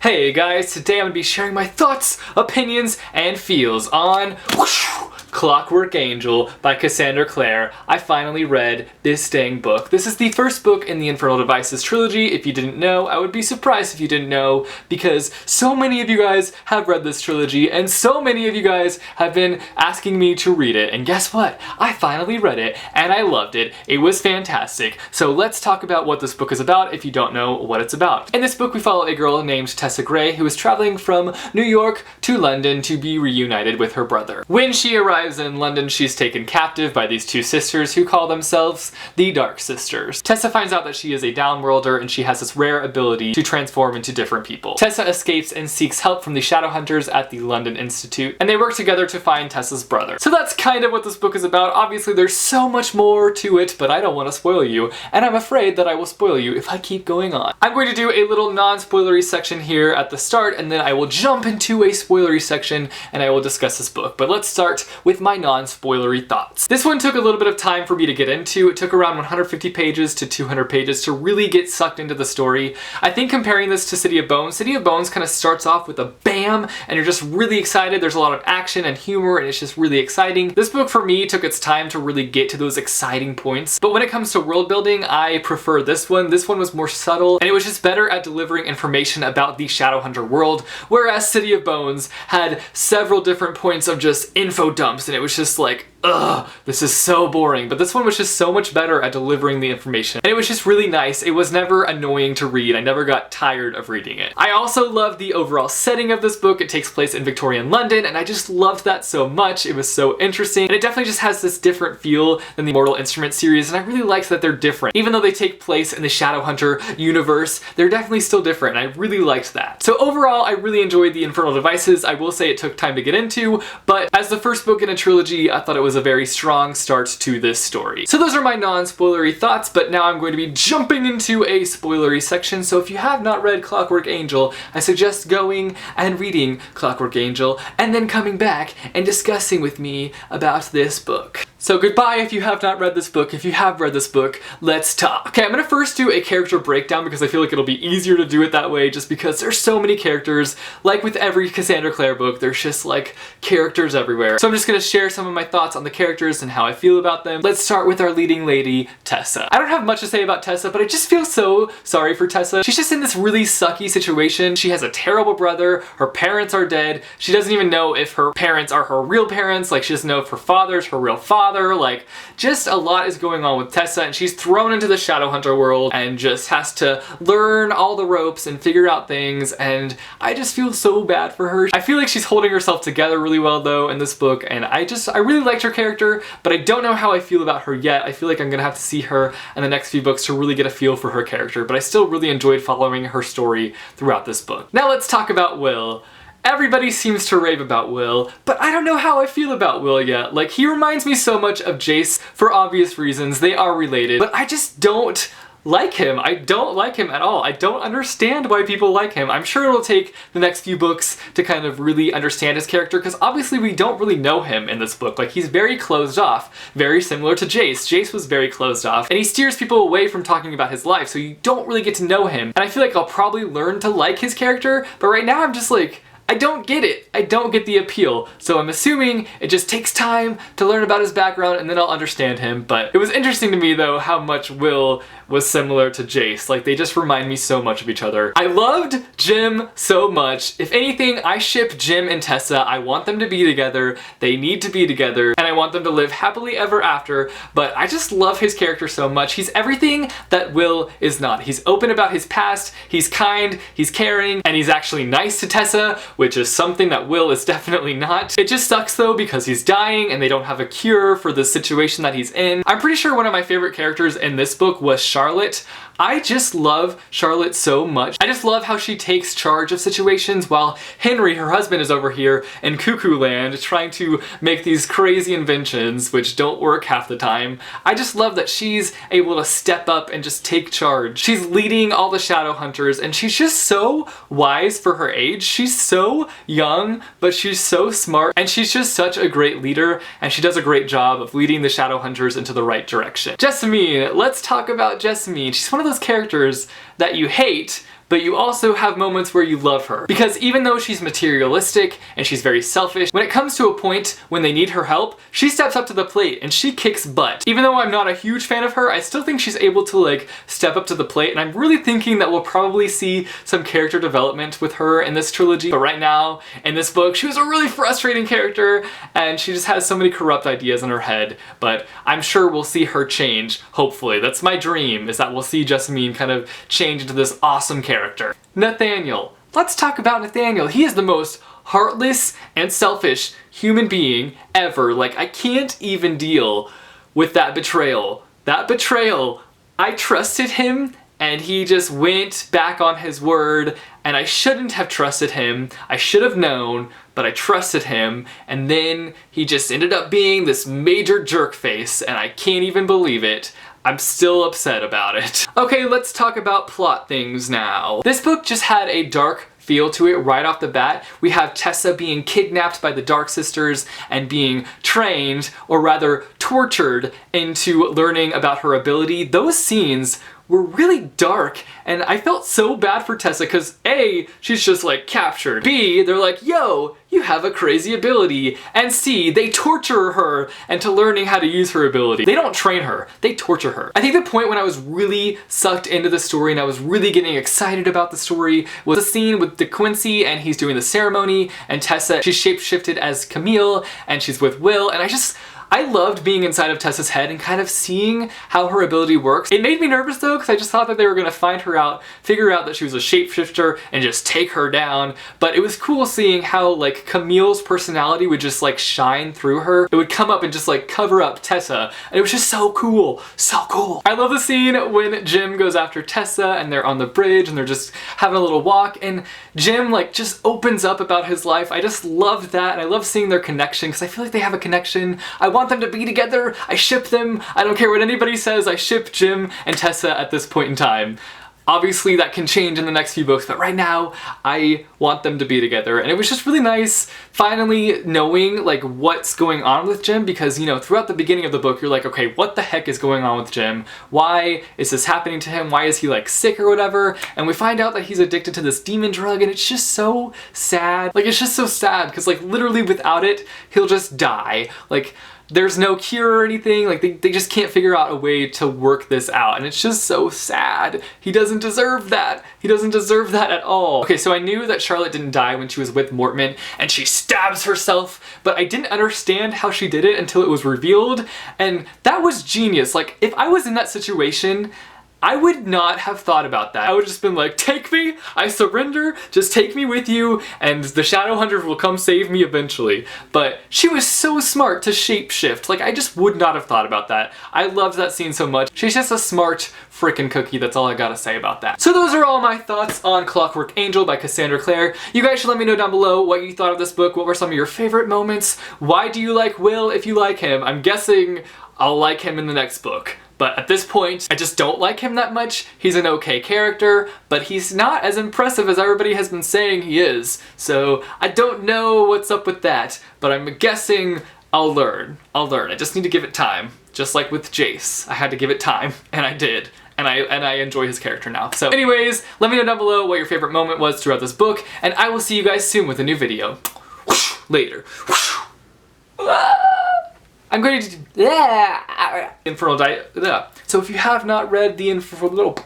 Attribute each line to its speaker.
Speaker 1: Hey guys, today I'm going to be sharing my thoughts, opinions, and feels on Clockwork Angel by Cassandra Clare. I finally read this dang book. This is the first book in the Infernal Devices trilogy. If you didn't know, I would be surprised if you didn't know, because so many of you guys have read this trilogy and so many of you guys have been asking me to read it. And guess what? I finally read it and I loved it. It was fantastic. So let's talk about what this book is about if you don't know what it's about. In this book we follow a girl named Tessa Gray who is traveling from New York to London to be reunited with her brother. When she arrives in London, she's taken captive by these two sisters who call themselves the Dark Sisters. Tessa finds out that she is a downworlder and she has this rare ability to transform into different people. Tessa escapes and seeks help from the Shadowhunters at the London Institute, and they work together to find Tessa's brother. So that's kind of what this book is about. Obviously there's so much more to it, but I don't want to spoil you, and I'm afraid that I will spoil you if I keep going on. I'm going to do a little non-spoilery section here at the start, and then I will jump into a spoilery section and I will discuss this book. But let's start with my non-spoilery thoughts. This one took a little bit of time for me to get into. It took around 150 pages to 200 pages to really get sucked into the story. I think comparing this to City of Bones kind of starts off with a bam and you're just really excited. There's a lot of action and humor and it's just really exciting. This book for me took its time to really get to those exciting points. But when it comes to world building, I prefer this one. This one was more subtle and it was just better at delivering information about the Shadowhunter world, whereas City of Bones had several different points of just info dumps and it was just like, ugh, this is so boring. But this one was just so much better at delivering the information. And it was just really nice. It was never annoying to read. I never got tired of reading it. I also loved the overall setting of this book. It takes place in Victorian London, and I just loved that so much. It was so interesting. And it definitely just has this different feel than the Mortal Instrument series, and I really liked that they're different. Even though they take place in the Shadowhunter universe, they're definitely still different, and I really liked that. So overall, I really enjoyed the Infernal Devices. I will say it took time to get into, but as the first book in a trilogy, I thought it was a very strong start to this story. So those are my non-spoilery thoughts, but now I'm going to be jumping into a spoilery section. So if you have not read Clockwork Angel, I suggest going and reading Clockwork Angel and then coming back and discussing with me about this book. So goodbye if you have not read this book. If you have read this book, let's talk. Okay, I'm gonna first do a character breakdown because I feel like it'll be easier to do it that way just because there's so many characters. Like with every Cassandra Clare book, there's just like characters everywhere. So I'm just gonna share some of my thoughts on the characters and how I feel about them. Let's start with our leading lady, Tessa. I don't have much to say about Tessa, but I just feel so sorry for Tessa. She's just in this really sucky situation. She has a terrible brother, her parents are dead, she doesn't even know if her parents are her real parents, like she doesn't know if her father's her real father. Like, just a lot is going on with Tessa, and she's thrown into the Shadowhunter world and just has to learn all the ropes and figure out things, and I just feel so bad for her. I feel like she's holding herself together really well though in this book, and I really liked her character, but I don't know how I feel about her yet. I feel like I'm gonna have to see her in the next few books to really get a feel for her character, but I still really enjoyed following her story throughout this book. Now let's talk about Will. Everybody seems to rave about Will, but I don't know how I feel about Will yet. Like, he reminds me so much of Jace for obvious reasons. They are related, but I just don't like him. I don't like him at all. I don't understand why people like him. I'm sure it'll take the next few books to kind of really understand his character, because obviously we don't really know him in this book. Like, he's very closed off, very similar to Jace. Jace was very closed off, and he steers people away from talking about his life, so you don't really get to know him. And I feel like I'll probably learn to like his character, but right now I'm just like, I don't get it. I don't get the appeal. So I'm assuming it just takes time to learn about his background and then I'll understand him. But it was interesting to me though how much Will was similar to Jace. Like, they just remind me so much of each other. I loved Jim so much. If anything, I ship Jim and Tessa. I want them to be together. They need to be together. And I want them to live happily ever after. But I just love his character so much. He's everything that Will is not. He's open about his past. He's kind. He's caring. And he's actually nice to Tessa, which is something that Will is definitely not. It just sucks though because he's dying and they don't have a cure for the situation that he's in. I'm pretty sure one of my favorite characters in this book was Charlotte. I just love Charlotte so much. I just love how she takes charge of situations while Henry, her husband, is over here in Cuckoo Land trying to make these crazy inventions which don't work half the time. I just love that she's able to step up and just take charge. She's leading all the Shadowhunters and she's just so wise for her age. She's so young, but she's so smart, and she's just such a great leader, and she does a great job of leading the Shadowhunters into the right direction. Jessamy, let's talk about Jessamy. She's one of those characters that you hate, but you also have moments where you love her. Because even though she's materialistic and she's very selfish, when it comes to a point when they need her help, she steps up to the plate and she kicks butt. Even though I'm not a huge fan of her, I still think she's able to like step up to the plate, and I'm really thinking that we'll probably see some character development with her in this trilogy. But right now, in this book, she was a really frustrating character and she just has so many corrupt ideas in her head, but I'm sure we'll see her change, hopefully. That's my dream, is that we'll see Jessamy kind of change into this awesome character. Nathaniel. Let's talk about Nathaniel. He is the most heartless and selfish human being ever. Like, I can't even deal with that betrayal. That betrayal, I trusted him and he just went back on his word, and I shouldn't have trusted him. I should have known, but I trusted him, and then he just ended up being this major jerk face, and I can't even believe it. I'm still upset about it. Okay, let's talk about plot things now. This book just had a dark feel to it right off the bat. We have Tessa being kidnapped by the Dark Sisters and being trained, or rather tortured, into learning about her ability. Those scenes were really dark, and I felt so bad for Tessa because A, she's just like captured. B, they're like, yo, you have a crazy ability. And C, they torture her into learning how to use her ability. They don't train her, they torture her. I think the point when I was really sucked into the story and I was really getting excited about the story was the scene with De Quincy and he's doing the ceremony, and Tessa, she's shapeshifted as Camille and she's with Will, and I loved being inside of Tessa's head and kind of seeing how her ability works. It made me nervous though, because I just thought that they were gonna find her out, figure out that she was a shapeshifter, and just take her down. But it was cool seeing how like Camille's personality would just like shine through her. It would come up and just like cover up Tessa. And it was just so cool, so cool. I love the scene when Jim goes after Tessa and they're on the bridge and they're just having a little walk, and Jim like just opens up about his life. I just loved that, and I love seeing their connection because I feel like they have a connection. I want them to be together. I ship them. I don't care what anybody says. I ship Jim and Tessa at this point in time. Obviously that can change in the next few books, but right now I want them to be together. And it was just really nice finally knowing like what's going on with Jim, because you know, throughout the beginning of the book you're like, okay, what the heck is going on with Jim? Why is this happening to him? Why is he like sick or whatever? And we find out that he's addicted to this demon drug, and it's just so sad. Like, it's just so sad because like literally without it he'll just die. Like, there's no cure or anything. Like they just can't figure out a way to work this out, and it's just so sad. He doesn't deserve that. He doesn't deserve that at all. Okay, so I knew that Charlotte didn't die when she was with Mortman and she stabs herself, but I didn't understand how she did it until it was revealed, and that was genius. Like, if I was in that situation, I would not have thought about that. I would have just been like, take me, I surrender, just take me with you, and the Shadowhunters will come save me eventually. But she was so smart to shapeshift. Like, I just would not have thought about that. I loved that scene so much. She's just a smart frickin' cookie, that's all I gotta say about that. So those are all my thoughts on Clockwork Angel by Cassandra Clare. You guys should let me know down below what you thought of this book. What were some of your favorite moments? Why do you like Will if you like him? I'm guessing I'll like him in the next book. But at this point, I just don't like him that much. He's an okay character, but he's not as impressive as everybody has been saying he is. So I don't know what's up with that, but I'm guessing I'll learn. I just need to give it time. Just like with Jace, I had to give it time, and I did. And I enjoy his character now. So anyways, let me know down below what your favorite moment was throughout this book, and I will see you guys soon with a new video. Later. I'm going to do Infernal Diet. So if you have not read the Infernal